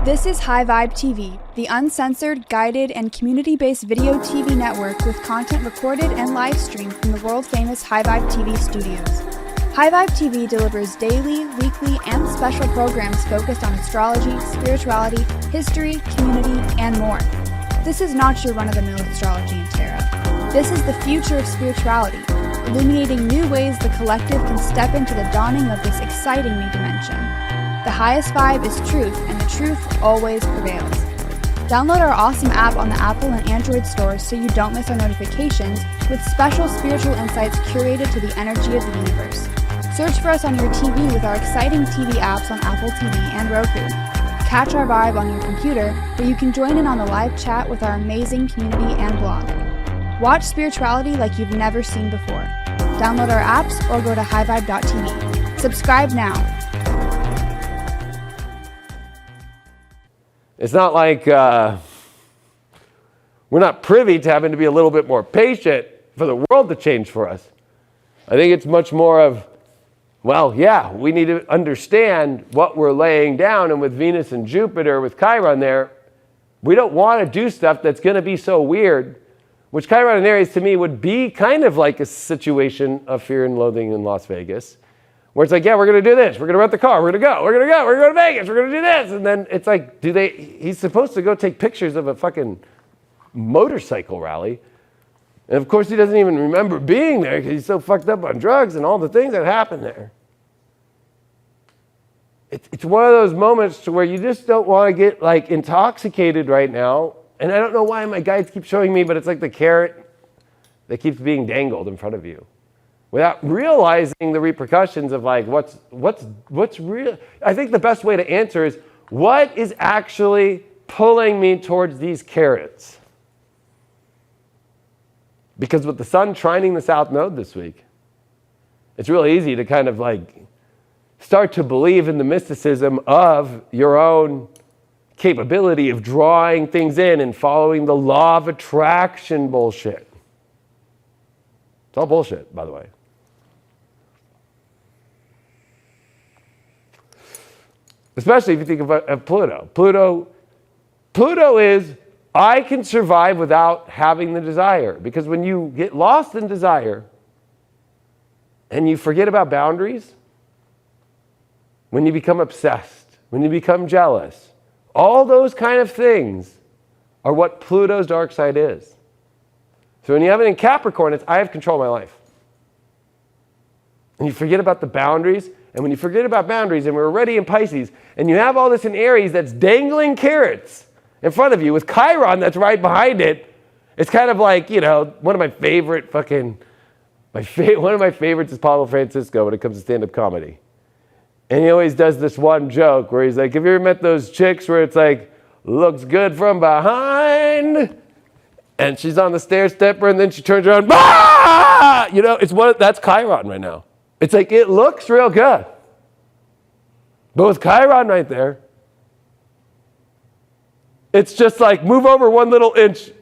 This is High Vibe TV, the uncensored, guided, and community-based video TV network with content recorded and live streamed from the world-famous High Vibe TV studios. High Vibe TV delivers daily, weekly, and special programs focused on astrology, spirituality, history, community, and more. This is not your run-of-the-mill astrology and tarot. This is the future of spirituality, illuminating new ways the collective can step into the dawning of this exciting new dimension. The highest vibe is truth, and the truth always prevails. Download our awesome app on the Apple and Android stores so you don't miss our notifications, with special spiritual insights curated to the energy of the universe. Search for us on your TV with our exciting TV apps on Apple TV and Roku. Catch our vibe on your computer, where you can join in on the live chat with our amazing community and blog. Watch spirituality like you've never seen before. Download our apps or go to highvibe.tv. Subscribe now. It's not like we're not privy to having to be a little bit more patient for the world to change for us. I think it's much more of, well, yeah, we need to understand what we're laying down. And with Venus and Jupiter, with Chiron there, we don't want to do stuff that's going to be so weird, which Chiron and Aries to me would be kind of like a situation of fear and loathing in Las Vegas, where it's like, yeah, we're going to do this. We're going to rent the car. We're going to go. We're going to go. We're going to Vegas. We're going to do this. And then it's like, he's supposed to go take pictures of a fucking motorcycle rally. And of course, he doesn't even remember being there because he's so fucked up on drugs and all the things that happened there. It's one of those moments to where you just don't want to get like intoxicated right now. And I don't know why my guides keep showing me, but it's like the carrot that keeps being dangled in front of you, without realizing the repercussions of like what's real. I think the best way to answer is, what is actually pulling me towards these carrots? Because with the sun trining the south node this week, it's really easy to kind of like start to believe in the mysticism of your own capability of drawing things in and following the law of attraction bullshit. It's all bullshit, by the way. Especially if you think of Pluto. Pluto is, I can survive without having the desire. Because when you get lost in desire and you forget about boundaries, when you become obsessed, when you become jealous, all those kind of things are what Pluto's dark side is. So when you have it in Capricorn, it's I have control of my life. And you forget about the boundaries. And when you forget about boundaries, and we're already in Pisces, and you have all this in Aries that's dangling carrots in front of you with Chiron that's right behind it, it's kind of like, you know, one of my favorite one of my favorites is Pablo Francisco when it comes to stand-up comedy. And he always does this one joke where he's like, have you ever met those chicks where it's like, looks good from behind, and she's on the stair stepper, and then she turns around, ah! You know, that's Chiron right now. It's like, it looks real good. But with Chiron right there, it's just like, move over one little inch.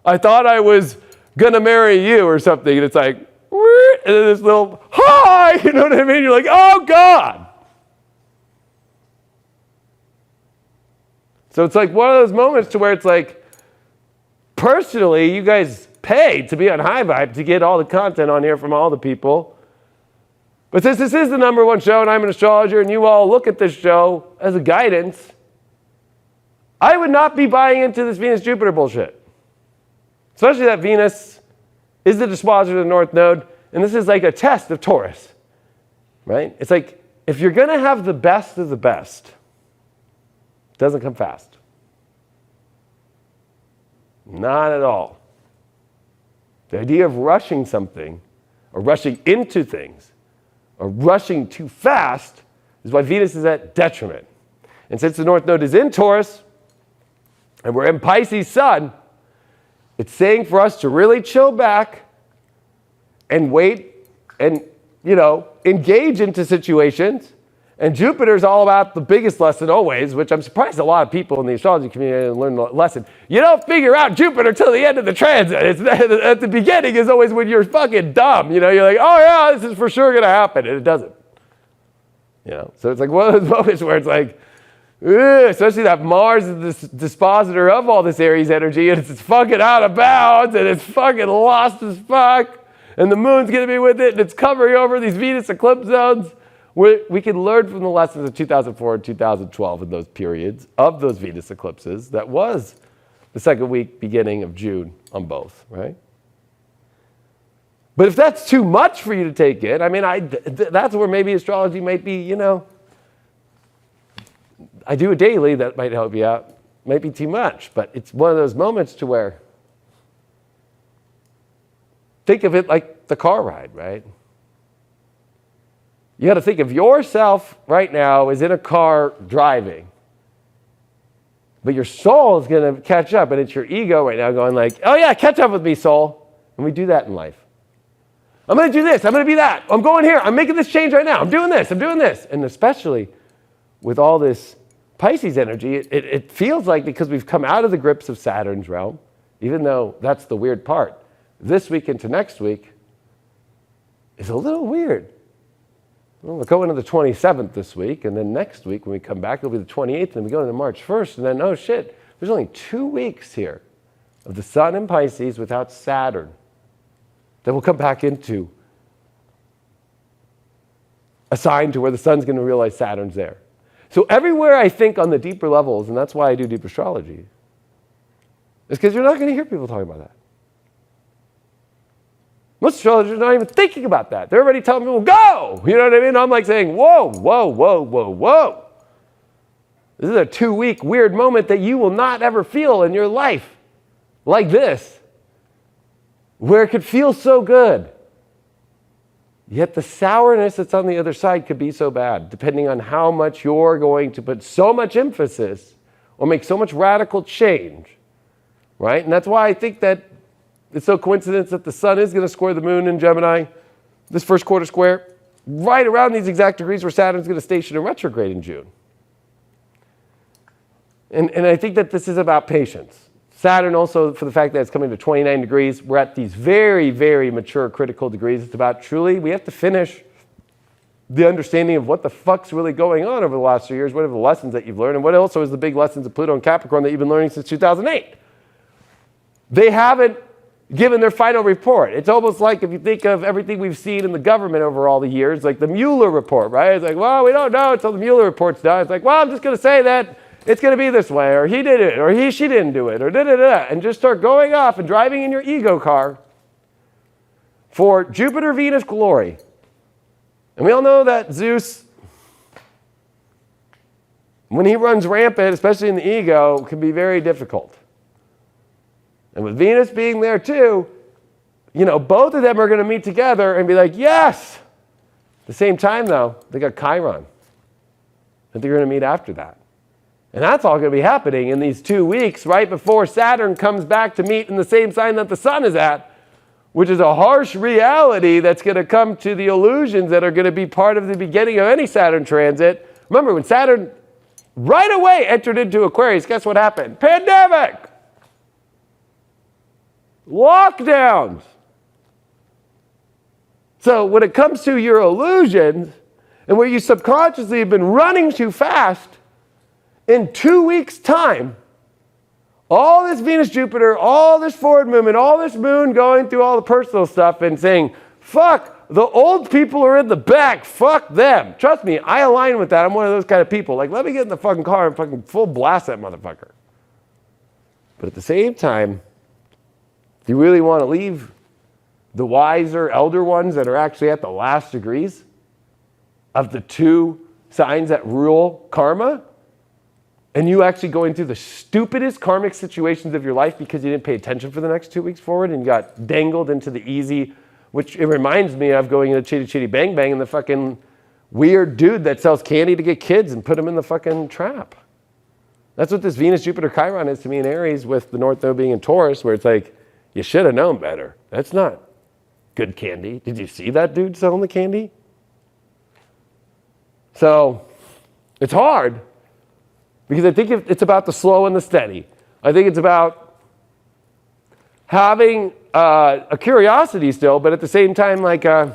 I thought I was going to marry you or something. And it's like, and then this little, hi, you know what I mean? You're like, oh God. So it's like one of those moments to where it's like, personally, you guys pay to be on High Vibe to get all the content on here from all the people. But since this is the #1 show and I'm an astrologer and you all look at this show as a guidance, I would not be buying into this Venus-Jupiter bullshit. Especially that Venus is the dispositor of the North Node, and this is like a test of Taurus, right? It's like, if you're going to have the best of the best, it doesn't come fast. Not at all. The idea of rushing something, or rushing into things, or rushing too fast is why Venus is at detriment. And since the North Node is in Taurus, and we're in Pisces Sun, it's saying for us to really chill back and wait and, you know, engage into situations. And Jupiter's all about the biggest lesson always, which I'm surprised a lot of people in the astrology community learn the lesson. You don't figure out Jupiter till the end of the transit. It's at the beginning is always when you're fucking dumb. You know, you're like, oh yeah, this is for sure going to happen. And it doesn't. You know, so it's like one of those moments where it's like, Especially that Mars is the dispositor of all this Aries energy, and it's fucking out of bounds, and it's fucking lost as fuck, and the moon's going to be with it, and it's covering over these Venus eclipse zones. We can learn from the lessons of 2004 and 2012 in those periods of those Venus eclipses. That was the second week, beginning of June on both, right? But if that's too much for you to take in, I mean, that's where maybe astrology might be, you know, I do it daily, that might help you out. Might be too much, but it's one of those moments to where, think of it like the car ride, right? You got to think of yourself right now as in a car driving. But your soul is going to catch up, and it's your ego right now going like, oh yeah, catch up with me, soul. And we do that in life. I'm going to do this. I'm going to be that. I'm going here. I'm making this change right now. I'm doing this. I'm doing this. And especially with all this Pisces energy, it feels like, because we've come out of the grips of Saturn's realm, even though that's the weird part, this week into next week is a little weird. Well, we're going to the 27th this week, and then next week when we come back, it'll be the 28th, and we go into March 1st, and then, oh shit, there's only 2 weeks here of the Sun in Pisces without Saturn. Then we'll come back into a sign to where the Sun's going to realize Saturn's there. So everywhere I think on the deeper levels, and that's why I do deep astrology, is because you're not going to hear people talking about that. Most astrologers are not even thinking about that. They're already telling people, go! You know what I mean? I'm like saying, whoa, whoa, whoa, whoa, whoa. This is a 2-week weird moment that you will not ever feel in your life like this, where it could feel so good. Yet the sourness that's on the other side could be so bad, depending on how much you're going to put so much emphasis or make so much radical change, right? And that's why I think that it's no coincidence that the Sun is going to square the Moon in Gemini, this first quarter square, right around these exact degrees where Saturn's going to station in retrograde in June. And I think that this is about patience. Saturn also, for the fact that it's coming to 29 degrees, we're at these very, very mature critical degrees. It's about truly, we have to finish the understanding of what the fuck's really going on over the last 3 years, what are the lessons that you've learned, and what also is the big lessons of Pluto and Capricorn that you've been learning since 2008. They haven't given their final report. It's almost like if you think of everything we've seen in the government over all the years, like the Mueller report, right? It's like, well, we don't know until the Mueller report's done. It's like, well, I'm just going to say that it's going to be this way, or he did it, or she didn't do it, or da-da-da, and just start going off and driving in your ego car for Jupiter, Venus glory. And we all know that Zeus, when he runs rampant, especially in the ego, can be very difficult. And with Venus being there too, you know, both of them are going to meet together and be like, yes! At the same time, though, they got Chiron. And they're going to meet after that. And that's all going to be happening in these 2 weeks right before Saturn comes back to meet in the same sign that the Sun is at, which is a harsh reality that's going to come to the illusions that are going to be part of the beginning of any Saturn transit. Remember, when Saturn right away entered into Aquarius, guess what happened? Pandemic! Lockdowns! So when it comes to your illusions, and where you subconsciously have been running too fast, in 2 weeks' time, all this Venus, Jupiter, all this forward movement, all this moon going through all the personal stuff and saying, fuck, the old people are in the back, fuck them. Trust me, I align with that. I'm one of those kind of people. Like, let me get in the fucking car and fucking full blast that motherfucker. But at the same time, if you really want to leave the wiser, elder ones that are actually at the last degrees of the 2 signs that rule karma, and you actually going through the stupidest karmic situations of your life because you didn't pay attention for the next 2 weeks forward and you got dangled into the easy, which it reminds me of going into Chitty Chitty Bang Bang and the fucking weird dude that sells candy to get kids and put them in the fucking trap. That's what this Venus, Jupiter, Chiron is to me in Aries, with the North Node being in Taurus, where it's like, you should have known better. That's not good candy. Did you see that dude selling the candy? So it's hard. Because I think it's about the slow and the steady. I think it's about having a curiosity still, but at the same time, like, I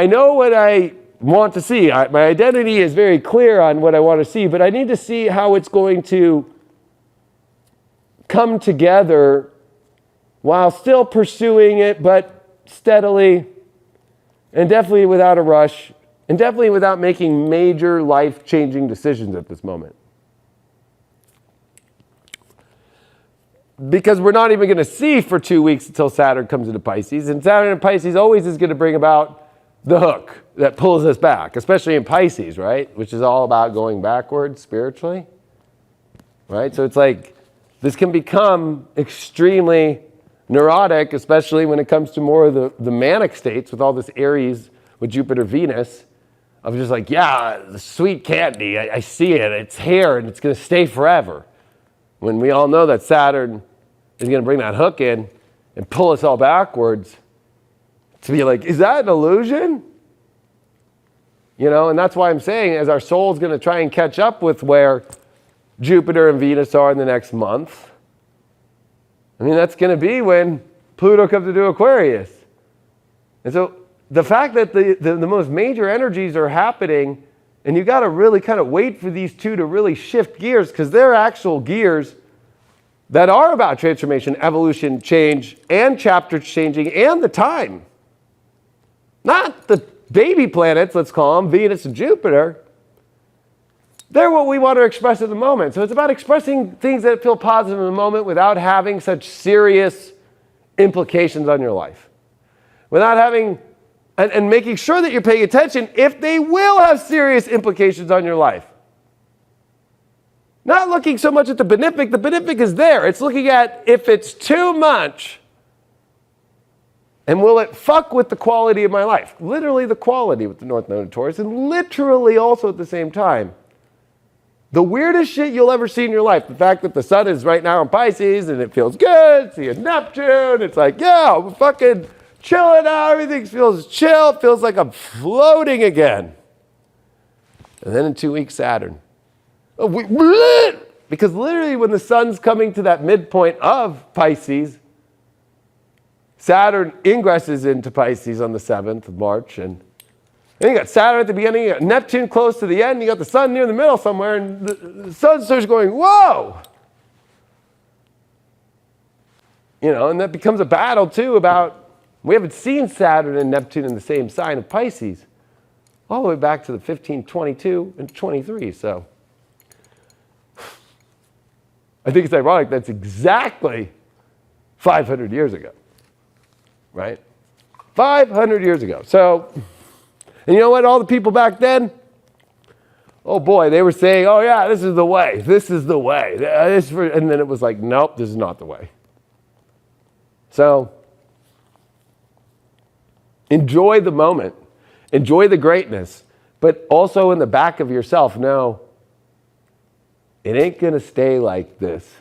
know what I want to see. My identity is very clear on what I want to see, but I need to see how it's going to come together while still pursuing it, but steadily, and definitely without a rush, and definitely without making major life-changing decisions at this moment. Because we're not even going to see for 2 weeks until Saturn comes into Pisces, and Saturn in Pisces always is going to bring about the hook that pulls us back, especially in Pisces, right? Which is all about going backwards spiritually, right? So it's like this can become extremely neurotic, especially when it comes to more of the manic states with all this Aries with Jupiter, Venus, of just like, yeah, the sweet candy, I see it, it's here and it's going to stay forever. When we all know that Saturn is going to bring that hook in and pull us all backwards, to be like, is that an illusion? You know, and that's why I'm saying as our soul's going to try and catch up with where Jupiter and Venus are in the next month, I mean, that's going to be when Pluto comes into Aquarius. And so the fact that the most major energies are happening, and you got to really kind of wait for these two to really shift gears, because they're actual gears that are about transformation, evolution, change, and chapter changing, and the time. Not the baby planets, let's call them, Venus and Jupiter. They're what we want to express at the moment. So it's about expressing things that feel positive in the moment without having such serious implications on your life. Without having, and making sure that you're paying attention if they will have serious implications on your life. Not looking so much at the benefic. The benefic is there. It's looking at if it's too much, and will it fuck with the quality of my life? Literally the quality with the North Node of Taurus, and literally also at the same time. The weirdest shit you'll ever see in your life. The fact that the sun is right now in Pisces and it feels good. See a Neptune. It's like, yeah, we're fucking chilling out. Everything feels chill. It feels like I'm floating again. And then in 2 weeks, Saturn. Because literally when the sun's coming to that midpoint of Pisces, Saturn ingresses into Pisces on the 7th of March, and then you got Saturn at the beginning, you got Neptune close to the end, you got the sun near the middle somewhere, and the sun starts going, whoa! You know, and that becomes a battle too about, we haven't seen Saturn and Neptune in the same sign of Pisces all the way back to the 1522 and 23, so. I think it's ironic that's exactly 500 years ago. Right? 500 years ago. So, and you know what? All the people back then, oh boy, they were saying, oh yeah, this is the way. This is the way. And then it was like, nope, this is not the way. So, enjoy the moment. Enjoy the greatness. But also in the back of yourself, know it ain't going to stay like this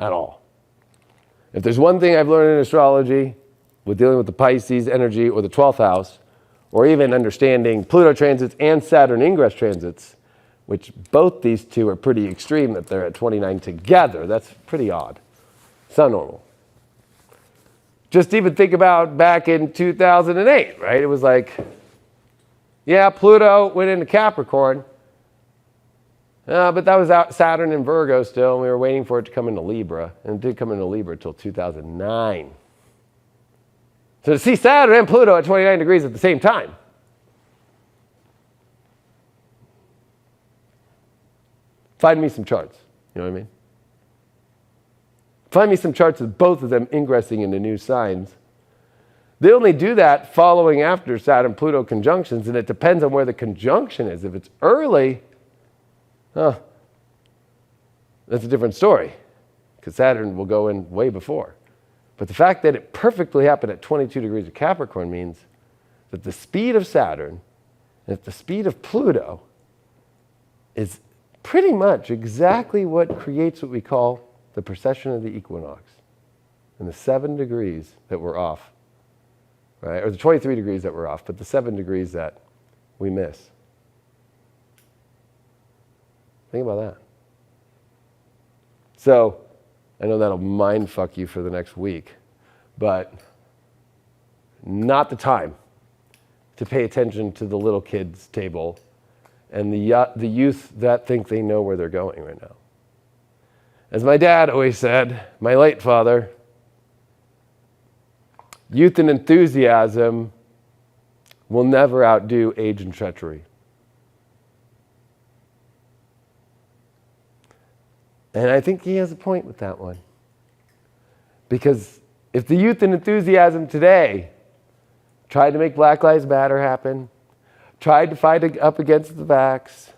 at all. If there's one thing I've learned in astrology, with dealing with the Pisces energy or the 12th house, or even understanding Pluto transits and Saturn ingress transits, which both these two are pretty extreme that they're at 29 together. That's pretty odd. It's not normal. Just even think about back in 2008, right? It was like, yeah, Pluto went into Capricorn, but that was out Saturn in Virgo still, and we were waiting for it to come into Libra, and it did come into Libra until 2009. So to see Saturn and Pluto at 29 degrees at the same time. Find me some charts. You know what I mean? Find me some charts of both of them ingressing into new signs. They only do that following after Saturn-Pluto conjunctions, and it depends on where the conjunction is. If it's early, that's a different story, because Saturn will go in way before. But the fact that it perfectly happened at 22 degrees of Capricorn means that the speed of Saturn and the speed of Pluto is pretty much exactly what creates what we call the precession of the equinox and the 7 degrees that we're off, right? Or the 23 degrees that we're off, but the 7 degrees that we miss. Think about that. So, I know that'll mind fuck you for the next week, but not the time to pay attention to the little kids' table and the youth that think they know where they're going right now. As my dad always said, my late father, youth and enthusiasm will never outdo age and treachery. And I think he has a point with that one. Because if the youth and enthusiasm today tried to make Black Lives Matter happen, tried to fight up against the vax,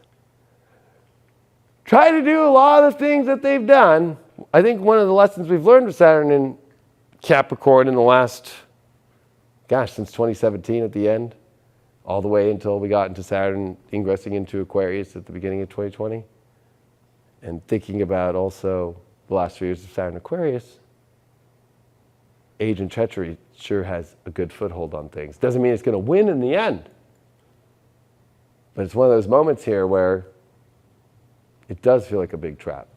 tried to do a lot of the things that they've done, I think one of the lessons we've learned with Saturn in Capricorn in the last, since 2017 at the end, all the way until we got into Saturn ingressing into Aquarius at the beginning of 2020, and thinking about also the last 3 years of Saturn Aquarius, age and treachery sure has a good foothold on things. Doesn't mean it's going to win in the end. But it's one of those moments here where it does feel like a big trap.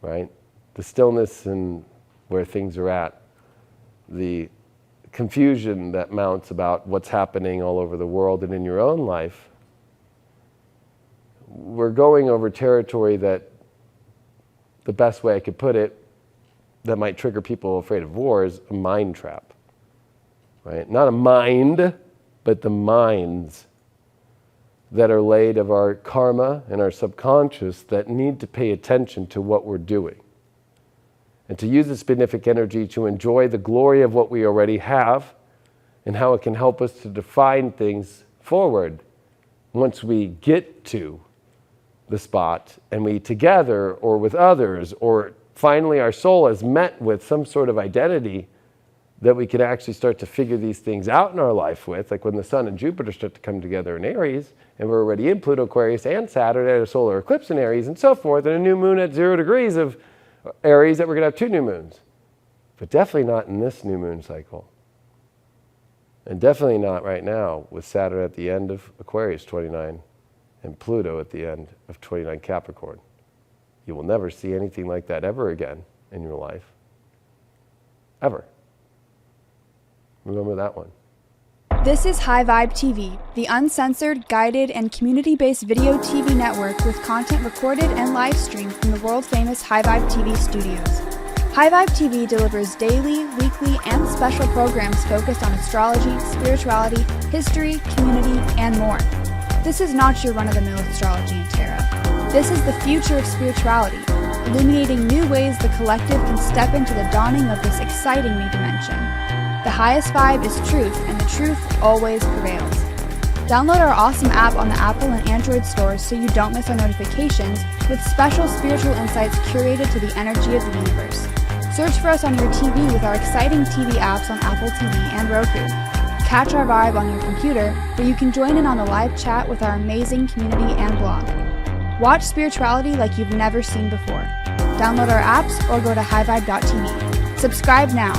Right? The stillness and where things are at, the confusion that mounts about what's happening all over the world and in your own life, we're going over territory that, the best way I could put it, that might trigger people afraid of war is a mind trap. Right? Not a mind, but the minds that are laid of our karma and our subconscious that need to pay attention to what we're doing. And to use this benefic energy to enjoy the glory of what we already have and how it can help us to define things forward once we get to the spot and we together or with others or finally our soul has met with some sort of identity that we can actually start to figure these things out in our life with, like when the Sun and Jupiter start to come together in Aries, and we're already in Pluto, Aquarius, and Saturn at a solar eclipse in Aries, and so forth, and a new moon at 0 degrees of Aries that we're going to have 2 new moons. But definitely not in this new moon cycle. And definitely not right now with Saturn at the end of Aquarius 29 and Pluto at the end of 29 Capricorn. You will never see anything like that ever again in your life. Ever. Remember that one. This is High Vibe TV, the uncensored, guided, and community-based video TV network with content recorded and live streamed from the world-famous High Vibe TV studios. High Vibe TV delivers daily, weekly, and special programs focused on astrology, spirituality, history, community, and more. This is not your run-of-the-mill astrology and tarot. This is the future of spirituality, illuminating new ways the collective can step into the dawning of this exciting new dimension. The highest vibe is truth, and the truth always prevails. Download our awesome app on the Apple and Android stores so you don't miss our notifications with special spiritual insights curated to the energy of the universe. Search for us on your TV with our exciting TV apps on Apple TV and Roku. Catch our vibe on your computer where you can join in on the live chat with our amazing community and blog. Watch spirituality like you've never seen before. Download our apps or go to highvibe.tv. Subscribe now.